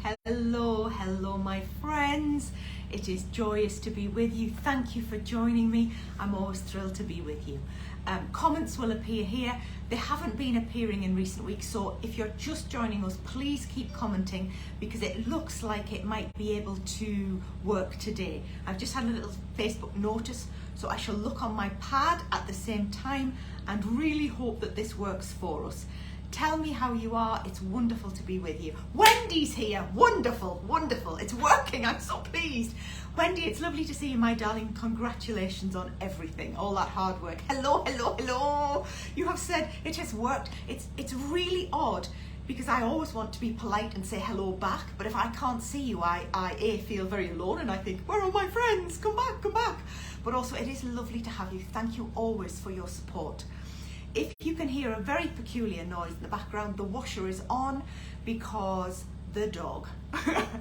Hello my friends. It is joyous to be with you. Thank you for joining me. I'm always thrilled to be with you. Comments will appear here. They haven't been appearing in recent weeks, so if you're just joining us, please keep commenting because it looks like it might be able to work today. I've just had a little Facebook notice, so I shall look on my pad at the same time and really hope that this works for us. Tell me how you are. It's wonderful to be with you. Wendy's here. Wonderful, wonderful. It's working. I'm so pleased. Wendy, it's lovely to see you, my darling. Congratulations on everything, all that hard work. Hello. You have said it has worked. It's really odd because I always want to be polite and say hello back, but if I can't see you, I feel very alone and I think, where are my friends? Come back. But also it is lovely to have you. Thank you always for your support. If you can hear a very peculiar noise in the background, the washer is on because the dog.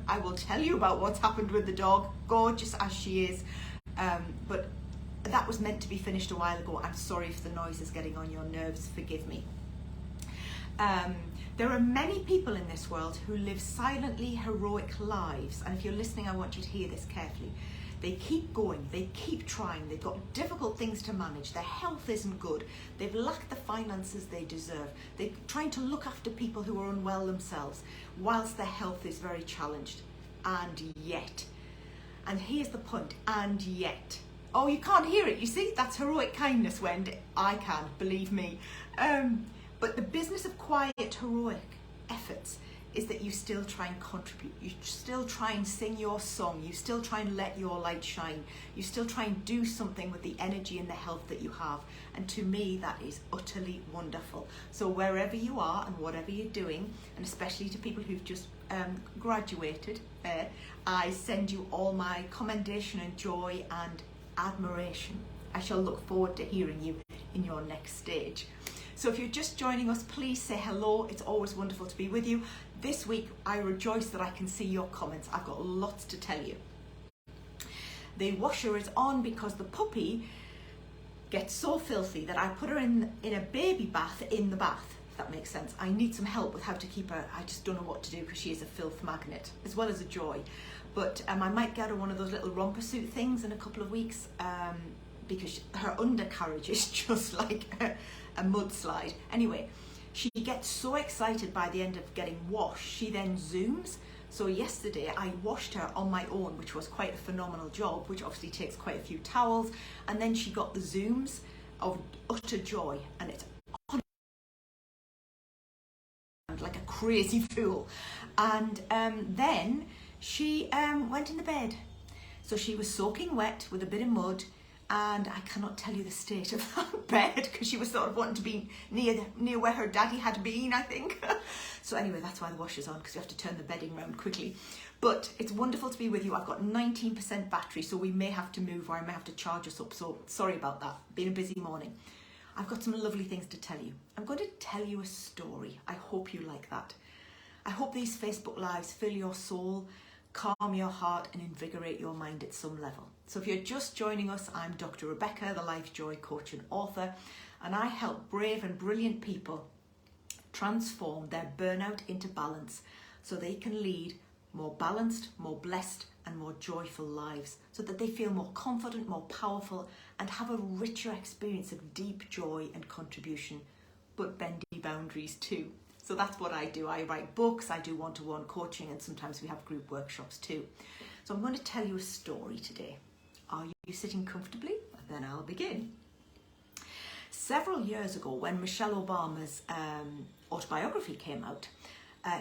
I will tell you about what's happened with the dog, gorgeous as she is, but that was meant to be finished a while ago. I'm sorry if the noise is getting on your nerves, forgive me. There are many people in this world who live silently heroic lives, and if you're listening, I want you to hear this carefully. They keep going, they keep trying, they've got difficult things to manage, their health isn't good, they've lacked the finances they deserve, they're trying to look after people who are unwell themselves, whilst their health is very challenged. And yet, and here's the point, and yet, oh, you can't hear it, you see, that's heroic kindness, Wendy. I can, believe me. But the business of quiet, heroic efforts is that you still try and contribute, you still try and sing your song, you still try and let your light shine, you still try and do something with the energy and the health that you have. And to me, that is utterly wonderful. So wherever you are and whatever you're doing, and especially to people who've just graduated, I send you all my commendation and joy and admiration. I shall look forward to hearing you in your next stage. So if you're just joining us, please say hello. It's always wonderful to be with you. This week, I rejoice that I can see your comments. I've got lots to tell you. The washer is on because the puppy gets so filthy that I put her in a baby bath in the bath, if that makes sense. I need some help with how to keep her. I just don't know what to do because she is a filth magnet, as well as a joy. But I might get her one of those little romper suit things in a couple of weeks because her undercarriage is just like a mudslide. Anyway, she gets so excited by the end of getting washed, she then zooms. So yesterday I washed her on my own, which was quite a phenomenal job, which obviously takes quite a few towels, and then she got the zooms of utter joy, and it's on like a crazy fool. And then she went in the bed. So she was soaking wet with a bit of mud, and I cannot tell you the state of that bed because she was sort of wanting to be near where her daddy had been, I think. So anyway, that's why the washer's on, because we have to turn the bedding round quickly. But it's wonderful to be with you. I've got 19% battery, so we may have to move or I may have to charge us up. So sorry about that. Been a busy morning. I've got some lovely things to tell you. I'm going to tell you a story. I hope you like that. I hope these Facebook Lives fill your soul, calm your heart and invigorate your mind at some level. So if you're just joining us, I'm Dr. Rebecca, the Life Joy Coach and author, and I help brave and brilliant people transform their burnout into balance so they can lead more balanced, more blessed and more joyful lives so that they feel more confident, more powerful and have a richer experience of deep joy and contribution, but bendy boundaries too. So that's what I do. I write books, I do one-to-one coaching, and sometimes we have group workshops too. So I'm going to tell you a story today. Are you sitting comfortably? Then I'll begin. Several years ago, when Michelle Obama's autobiography came out,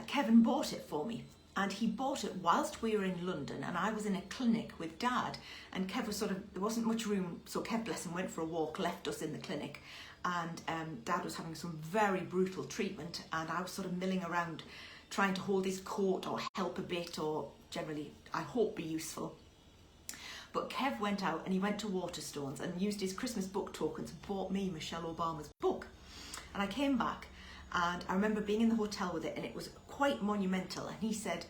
Kevin bought it for me. And he bought it whilst we were in London, and I was in a clinic with Dad. And Kev was there wasn't much room, so Kev, bless him, went for a walk, left us in the clinic. And Dad was having some very brutal treatment, and I was sort of milling around trying to hold his coat or help a bit, or generally, I hope, be useful. But Kev went out and he went to Waterstones and used his Christmas book tokens and bought me Michelle Obama's book. And I came back and I remember being in the hotel with it, and it was quite monumental. And he said,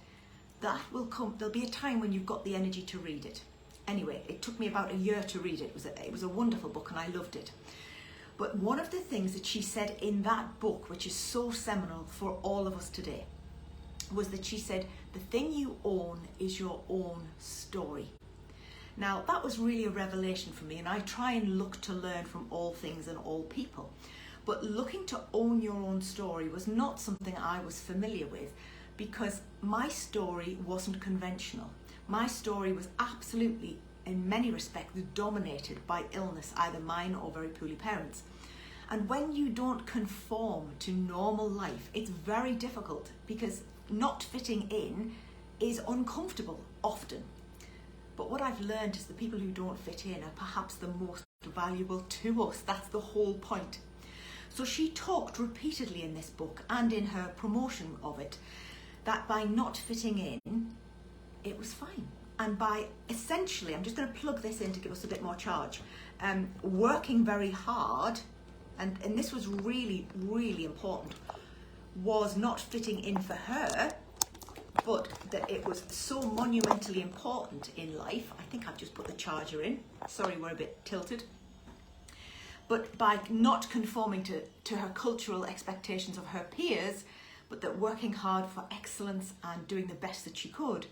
that will come, there'll be a time when you've got the energy to read it. Anyway, it took me about a year to read it. It was a wonderful book and I loved it. But one of the things that she said in that book, which is so seminal for all of us today, was that she said, the thing you own is your own story. Now, that was really a revelation for me, and I try and look to learn from all things and all people. But looking to own your own story was not something I was familiar with, because my story wasn't conventional. My story was absolutely, in many respects, dominated by illness, either mine or very poorly parents. And when you don't conform to normal life, it's very difficult, because not fitting in is uncomfortable often. But what I've learned is the people who don't fit in are perhaps the most valuable to us. That's the whole point. So she talked repeatedly in this book and in her promotion of it that by not fitting in, it was fine. And by essentially, I'm just going to plug this in to give us a bit more charge, working very hard, and this was really, really important, was not fitting in for her, but that it was so monumentally important in life. I think I've just put the charger in. Sorry, we're a bit tilted. But by not conforming to her cultural expectations of her peers, but that working hard for excellence and doing the best that she could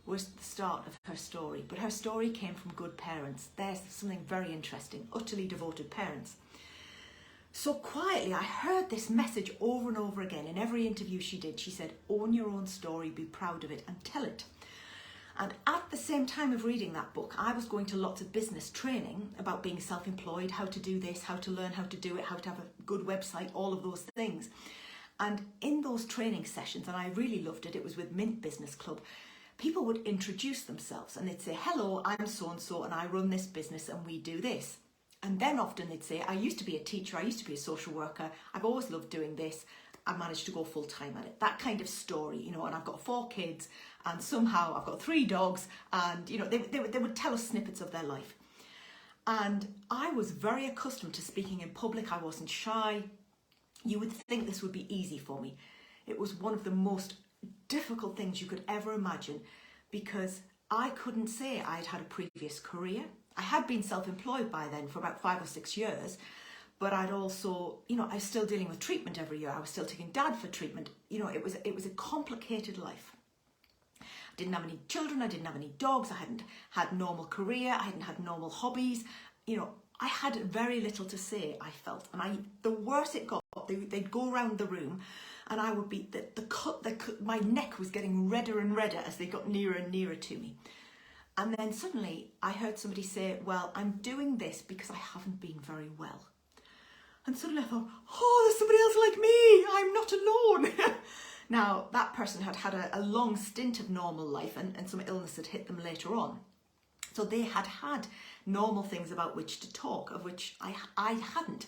was the start of her story. But her story came from good parents. There's something very interesting, utterly devoted parents. So quietly, I heard this message over and over again in every interview she did. She said, own your own story, be proud of it, and tell it. And at the same time of reading that book, I was going to lots of business training about being self-employed, how to do this, how to learn how to do it, how to have a good website, all of those things. And in those training sessions, and I really loved it, it was with Mint Business Club, people would introduce themselves and they'd say, hello, I'm so-and-so and I run this business and we do this. And then often they'd say, I used to be a teacher, I used to be a social worker, I've always loved doing this, I managed to go full time at it. That kind of story, you know, and I've got 4 kids and somehow I've got 3 dogs, and, you know, they would tell us snippets of their life. And I was very accustomed to speaking in public. I wasn't shy. You would think this would be easy for me. It was one of the most difficult things you could ever imagine, because I couldn't say I'd had a previous career. I had been self-employed by then for about 5 or 6 years, but I'd also, you know, I was still dealing with treatment every year. I was still taking Dad for treatment. You know, it was a complicated life. I didn't have any children. I didn't have any dogs. I hadn't had normal career. I hadn't had normal hobbies. You know, I had very little to say, I felt. And the worse it got, they'd go around the room and I would be, my neck was getting redder and redder as they got nearer and nearer to me. And then suddenly I heard somebody say, well, I'm doing this because I haven't been very well. And suddenly I thought, oh, there's somebody else like me. I'm not alone. Now, that person had had a long stint of normal life and some illness had hit them later on. So they had had normal things about which to talk, of which I hadn't.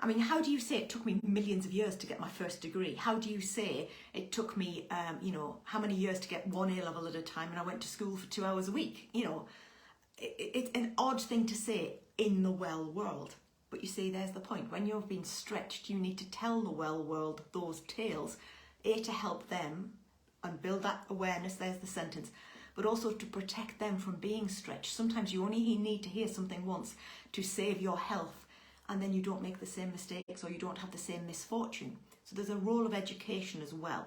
I mean, how do you say it took me millions of years to get my first degree? How do you say it took me, you know, how many years to get 1 A-level at a time and I went to school for 2 hours a week? You know, it's an odd thing to say in the well world. But you see, there's the point. When you've been stretched, you need to tell the well world those tales, A, to help them and build that awareness, there's the sentence, but also to protect them from being stretched. Sometimes you only need to hear something once to save your health, and then you don't make the same mistakes or you don't have the same misfortune. So there's a role of education as well.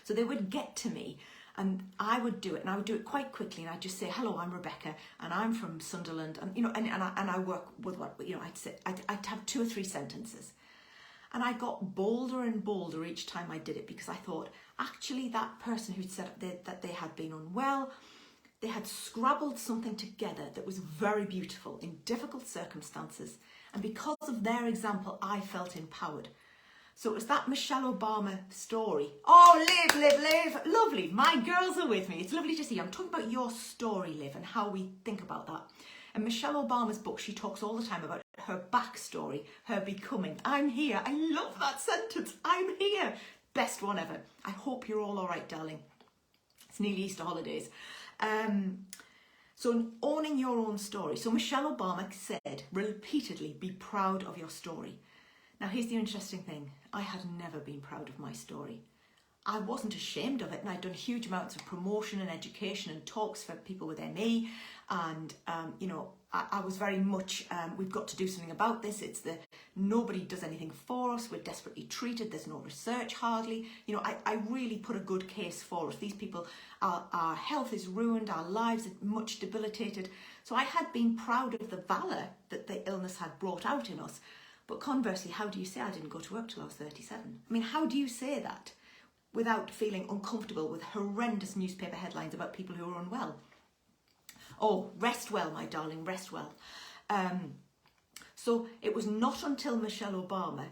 So they would get to me and I would do it, and I would do it quite quickly, and I'd just say, hello, I'm Rebecca and I'm from Sunderland, and you know, and I work with what, you know, I'd have 2 or 3 sentences. And I got bolder and bolder each time I did it, because I thought, actually, that person who'd said that they had been unwell, they had scrabbled something together that was very beautiful in difficult circumstances. And because of their example, I felt empowered. So it was that Michelle Obama story. Oh, Liv, Liv, Liv. Lovely. My girls are with me. It's lovely to see you. I'm talking about your story, Liv, and how we think about that. In Michelle Obama's book, she talks all the time about her backstory, her becoming. I'm here. I love that sentence. I'm here. Best one ever. I hope you're all right, darling. It's nearly Easter holidays. So owning your own story. So Michelle Obama said repeatedly, be proud of your story. Now, here's the interesting thing. I had never been proud of my story. I wasn't ashamed of it, and I'd done huge amounts of promotion and education and talks for people with ME, and you know, I was very much, we've got to do something about this. It's the nobody does anything for us. We're desperately treated. There's no research hardly. You know, I really put a good case for us. These people, our health is ruined. Our lives are much debilitated. So I had been proud of the valour that the illness had brought out in us. But conversely, how do you say I didn't go to work till I was 37? I mean, how do you say that without feeling uncomfortable with horrendous newspaper headlines about people who are unwell? Oh, rest well, my darling, rest well. So it was not until Michelle Obama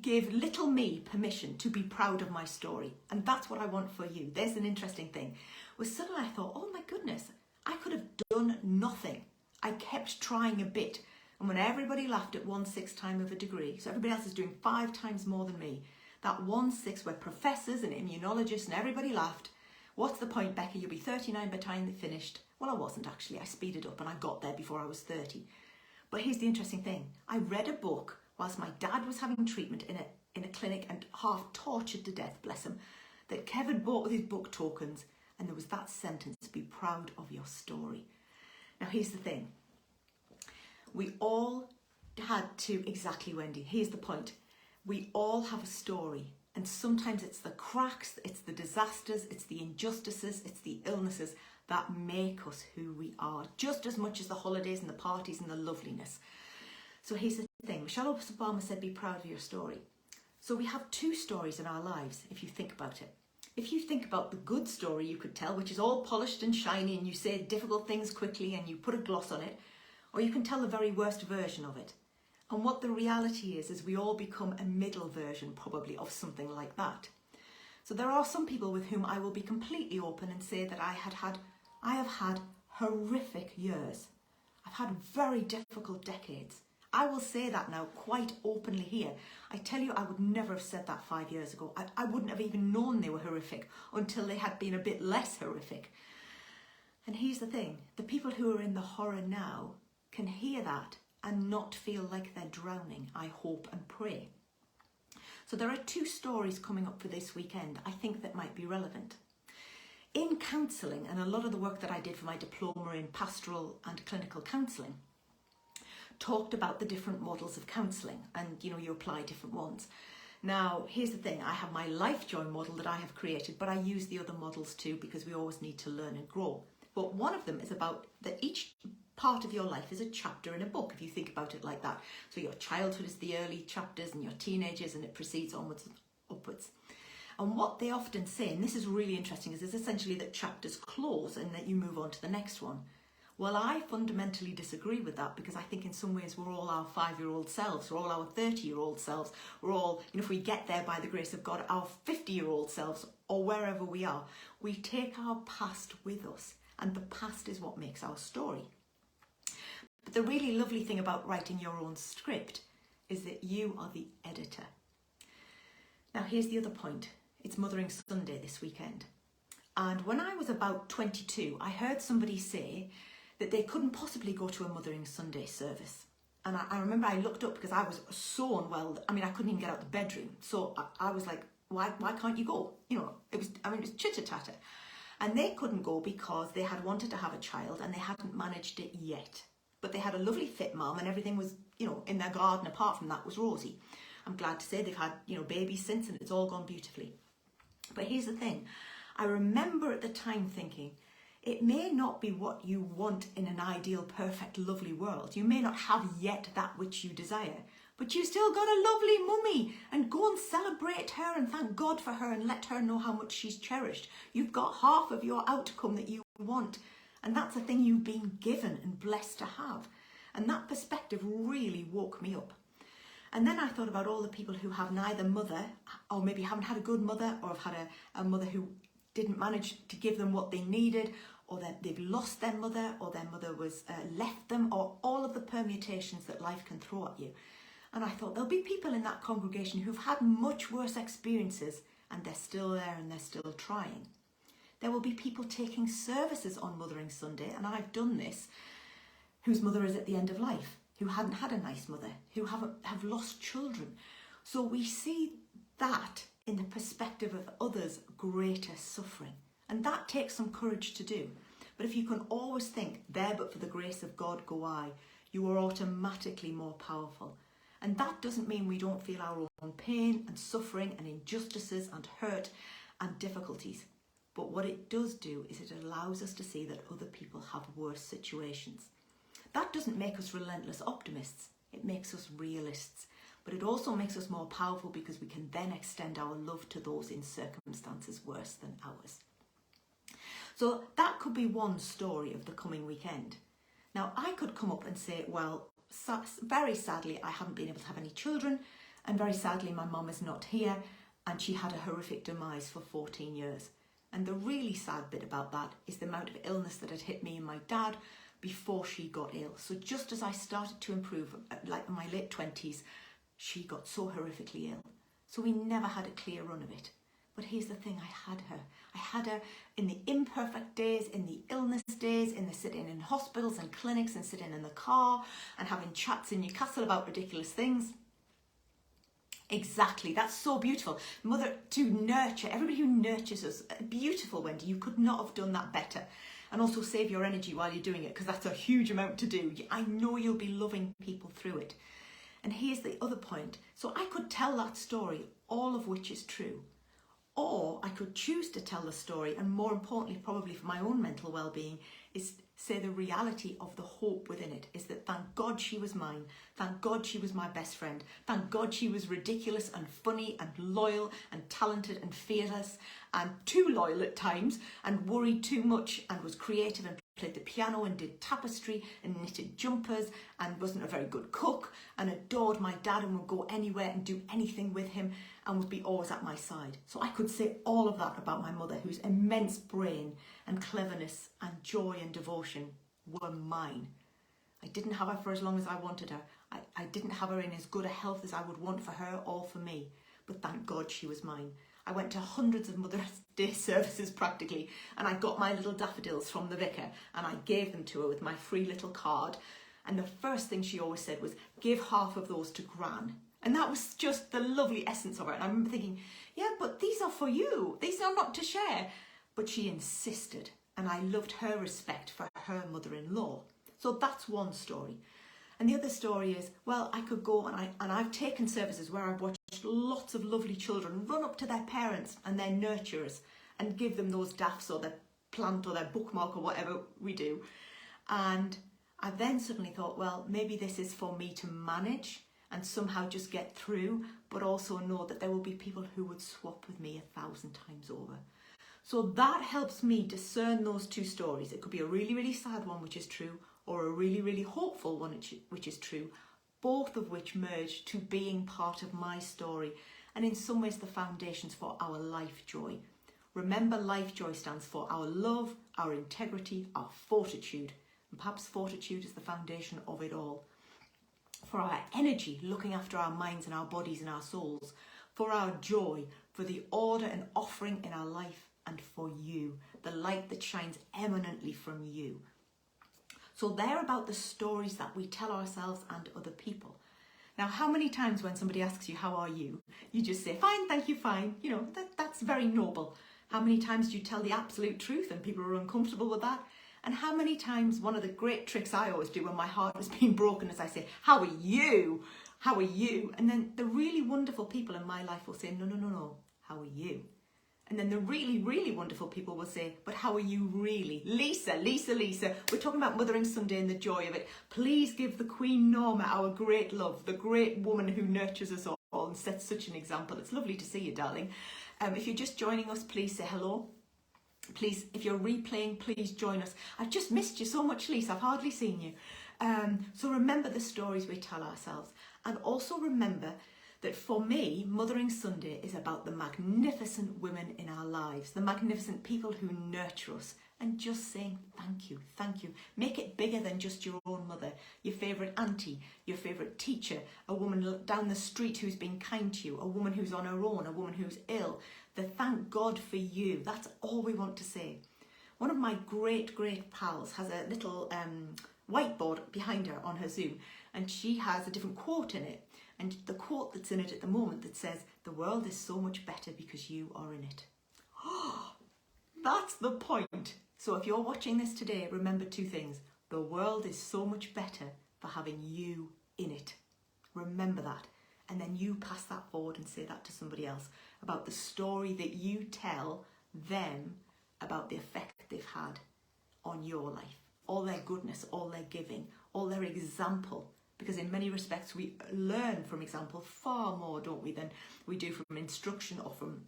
gave little me permission to be proud of my story. And that's what I want for you. There's an interesting thing. Was suddenly I thought, oh my goodness, I could have done nothing. I kept trying a bit. And when everybody laughed at 1/6 time of a degree, so everybody else is doing 5 times more than me, that 1/6 were professors and immunologists and everybody laughed. What's the point, Becca? You'll be 39 by the time they finished. Well, I wasn't actually. I speeded up and I got there before I was 30. But here's the interesting thing. I read a book whilst my dad was having treatment in a clinic and half tortured to death, bless him, that Kevin bought with his book tokens, and there was that sentence, be proud of your story. Now, here's the thing. We all had to, exactly, Wendy, here's the point. We all have a story, and sometimes it's the cracks, it's the disasters, it's the injustices, it's the illnesses that make us who we are, just as much as the holidays and the parties and the loveliness. So here's the thing. Michelle Obama said, be proud of your story. So we have 2 stories in our lives, if you think about it. If you think about the good story you could tell, which is all polished and shiny and you say difficult things quickly and you put a gloss on it, or you can tell the very worst version of it. And what the reality is we all become a middle version probably of something like that. So there are some people with whom I will be completely open and say that I have had horrific years. I've had very difficult decades. I will say that now quite openly here. I tell you, I would never have said that 5 years ago. I wouldn't have even known they were horrific until they had been a bit less horrific. And here's the thing. The people who are in the horror now can hear that and not feel like they're drowning, I hope and pray. So there are 2 stories coming up for this weekend I think that might be relevant. In counselling, and a lot of the work that I did for my diploma in pastoral and clinical counselling talked about the different models of counselling, and you apply different ones. Now, here's the thing. I have my Life Joy model that I have created, but I use the other models too because we always need to learn and grow. But one of them is about that each part of your life is a chapter in a book, if you think about it like that. So your childhood is the early chapters and your teenagers, and it proceeds onwards and upwards. And what they often say, and this is really interesting, is essentially that chapters close and that you move on to the next one. Well, I fundamentally disagree with that because I think in some ways we're all our 5-year-old selves, we're all our 30-year-old selves, we're all, if we get there by the grace of God, our 50-year-old selves, or wherever we are, we take our past with us, and the past is what makes our story. But the really lovely thing about writing your own script is that you are the editor. Now, here's the other point. It's Mothering Sunday this weekend. And when I was about 22, I heard somebody say that they couldn't possibly go to a Mothering Sunday service. And I remember I looked up because I was so unwell. I mean, I couldn't even get out of the bedroom. So I was like, why can't you go? It was chitter-chatter. And they couldn't go because they had wanted to have a child and they hadn't managed it yet. But they had a lovely fit mum and everything was, in their garden apart from that was rosy. I'm glad to say they've had, babies since and it's all gone beautifully. But here's the thing. I remember at the time thinking, it may not be what you want in an ideal, perfect, lovely world. You may not have yet that which you desire, but you still got a lovely mummy, and go and celebrate her and thank God for her and let her know how much she's cherished. You've got half of your outcome that you want, and that's a thing you've been given and blessed to have. And that perspective really woke me up. And then I thought about all the people who have neither mother, or maybe haven't had a good mother, or have had a mother who didn't manage to give them what they needed, or that they've lost their mother, or their mother was left them, or all of the permutations that life can throw at you. And I thought there'll be people in that congregation who've had much worse experiences and they're still there and they're still trying. There will be people taking services on Mothering Sunday, and I've done this, whose mother is at the end of life, who hadn't had a nice mother, who have lost children. So we see that in the perspective of others' greater suffering. And that takes some courage to do. But if you can always think, there but for the grace of God go I, you are automatically more powerful. And that doesn't mean we don't feel our own pain and suffering and injustices and hurt and difficulties. But what it does do is it allows us to see that other people have worse situations. That doesn't make us relentless optimists. It makes us realists. But it also makes us more powerful because we can then extend our love to those in circumstances worse than ours. So that could be one story of the coming weekend. Now, I could come up and say, well, very sadly, I haven't been able to have any children, and very sadly, my mum is not here, and she had a horrific demise for 14 years. And the really sad bit about that is the amount of illness that had hit me and my dad before she got ill. So just as I started to improve, like in my late 20s, she got so horrifically ill. So we never had a clear run of it. But here's the thing, I had her. I had her in the imperfect days, in the illness days, in the sitting in hospitals and clinics and sitting in the car and having chats in Newcastle about ridiculous things. Exactly, that's so beautiful. Mother, to nurture, everybody who nurtures us, beautiful, Wendy, you could not have done that better. And also save your energy while you're doing it, because that's a huge amount to do. I know you'll be loving people through it. And here's the other point. So I could tell that story, all of which is true. Or I could choose to tell the story, and more importantly, probably for my own mental well-being, is say the reality of the hope within it is that thank God she was mine. Thank God she was my best friend. Thank God she was ridiculous and funny and loyal and talented and fearless and too loyal at times and worried too much and was creative and played the piano and did tapestry and knitted jumpers and wasn't a very good cook and adored my dad and would go anywhere and do anything with him and would be always at my side. So I could say all of that about my mother, whose immense brain and cleverness and joy and devotion were mine. I didn't have her for as long as I wanted her. I didn't have her in as good a health as I would want for her or for me. But thank God she was mine. I went to hundreds of Mother's Day services practically, and I got my little daffodils from the vicar and I gave them to her with my free little card. And the first thing she always said was, give half of those to Gran. And that was just the lovely essence of it. And I remember thinking, yeah, but these are for you. These are not to share. But she insisted, and I loved her respect for her mother-in-law. So that's one story. And the other story is, well, I could go and I've taken services where I've watched lots of lovely children run up to their parents and their nurturers and give them those daffs or their plant or their bookmark or whatever we do. And I then suddenly thought, well, maybe this is for me to manage and somehow just get through, but also know that there will be people who would swap with me 1,000 times over. So that helps me discern those two stories. It could be a really, really sad one, which is true, or a really, really hopeful one, which is true, both of which merge to being part of my story and in some ways the foundations for our life joy. Remember, life joy stands for our love, our integrity, our fortitude, and perhaps fortitude is the foundation of it all. For our energy, looking after our minds and our bodies and our souls, for our joy, for the order and offering in our life, and for you, the light that shines eminently from you. So they're about the stories that we tell ourselves and other people. Now, how many times when somebody asks you, how are you? You just say, fine, thank you, fine. You know, that's very noble. How many times do you tell the absolute truth and people are uncomfortable with that? And how many times, one of the great tricks I always do when my heart has been broken is I say, how are you? How are you? And then the really wonderful people in my life will say, no, no, no, no, how are you? And then the really, really wonderful people will say, but how are you really? Lisa, Lisa, Lisa, we're talking about Mothering Sunday and the joy of it. Please give the Queen Norma our great love, the great woman who nurtures us all and sets such an example. It's lovely to see you, darling. If you're just joining us, please say hello. Please, if you're replaying, please join us. I've just missed you so much, Lisa. I've hardly seen you. So remember the stories we tell ourselves. And also remember that for me, Mothering Sunday is about the magnificent women in our lives, the magnificent people who nurture us, and just saying thank you, thank you. Make it bigger than just your own mother, your favourite auntie, your favourite teacher, a woman down the street who's been kind to you, a woman who's on her own, a woman who's ill. The thank God for you, that's all we want to say. One of my great, great pals has a little whiteboard behind her on her Zoom, and she has a different quote in it. And the quote that's in it at the moment that says, the world is so much better because you are in it. Oh, that's the point. So if you're watching this today, remember two things. The world is so much better for having you in it. Remember that. And then you pass that forward and say that to somebody else about the story that you tell them about the effect they've had on your life. All their goodness, all their giving, all their example. Because in many respects we learn from example far more, don't we, than we do from instruction or from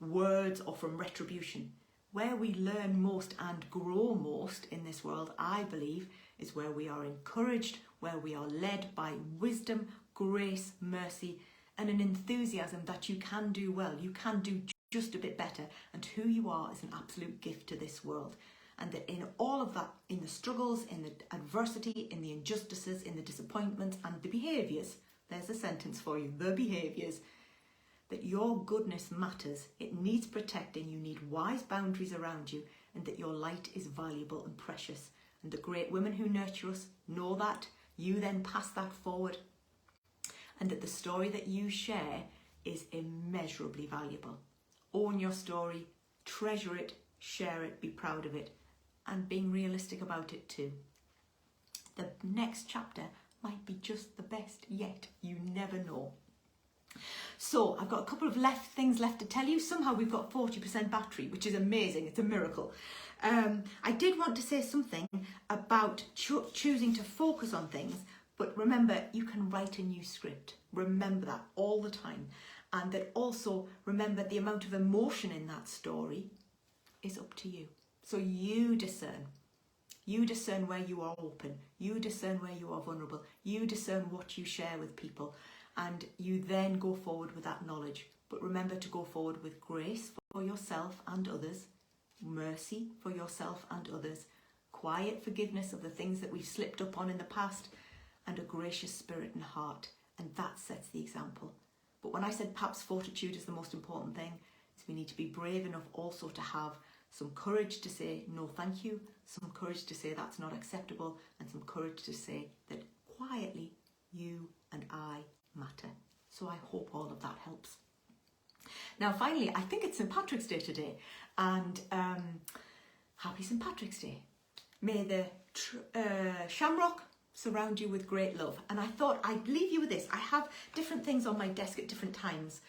words or from retribution. Where we learn most and grow most in this world, I believe, is where we are encouraged, where we are led by wisdom, grace, mercy, and an enthusiasm that you can do well. You can do just a bit better, and who you are is an absolute gift to this world. And that in all of that, in the struggles, in the adversity, in the injustices, in the disappointments and the behaviours, there's a sentence for you, the behaviours, that your goodness matters. It needs protecting. You need wise boundaries around you, and that your light is valuable and precious. And the great women who nurture us know that. You then pass that forward. And that the story that you share is immeasurably valuable. Own your story, treasure it, share it, be proud of it, and being realistic about it too. The next chapter might be just the best yet. You never know. So I've got a couple of things left to tell you. Somehow we've got 40% battery, which is amazing. It's a miracle. I did want to say something about choosing to focus on things, but remember, you can write a new script. Remember that all the time. And that also, remember, the amount of emotion in that story is up to you. So you discern. You discern where you are open. You discern where you are vulnerable. You discern what you share with people. And you then go forward with that knowledge. But remember to go forward with grace for yourself and others, mercy for yourself and others, quiet forgiveness of the things that we've slipped up on in the past, and a gracious spirit and heart. And that sets the example. But when I said perhaps fortitude is the most important thing, is we need to be brave enough also to have some courage to say no thank you, some courage to say that's not acceptable, and some courage to say that quietly you and I matter. So I hope all of that helps. Now finally, I think it's St. Patrick's Day today, and happy St. Patrick's Day. May the shamrock surround you with great love. And I thought I'd leave you with this. I have different things on my desk at different times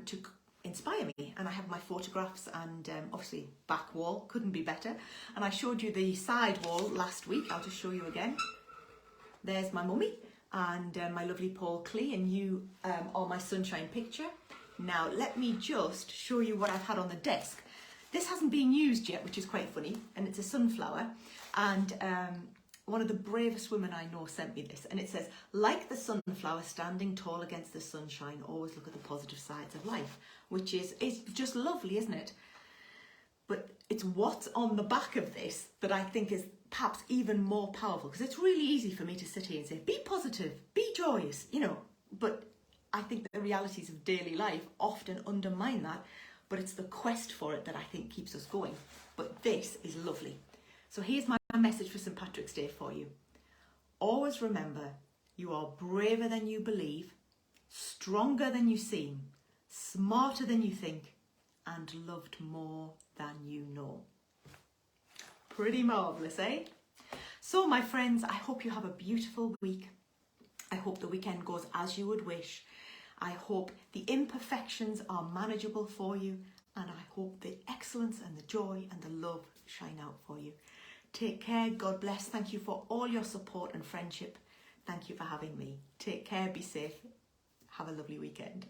to inspire me, and I have my photographs, and obviously back wall couldn't be better. And I showed you the side wall last week. I'll just show you again. There's my mummy and my lovely Paul Klee, and you are my sunshine picture. Now let me just show you what I've had on the desk. This hasn't been used yet, which is quite funny, and it's a sunflower, and one of the bravest women I know sent me this, and it says, like the sunflower standing tall against the sunshine, always look at the positive sides of life, which is just lovely, isn't it? But it's what's on the back of this that I think is perhaps even more powerful, because it's really easy for me to sit here and say, be positive, be joyous, but I think that the realities of daily life often undermine that, but it's the quest for it that I think keeps us going. But this is lovely. So here's my message for St. Patrick's Day for you. Always remember, you are braver than you believe, stronger than you seem, smarter than you think, and loved more than you know. Pretty marvellous, eh? So my friends, I hope you have a beautiful week. I hope the weekend goes as you would wish. I hope the imperfections are manageable for you, and I hope the excellence and the joy and the love shine out for you. Take care. God bless. Thank you for all your support and friendship. Thank you for having me. Take care. Be safe. Have a lovely weekend.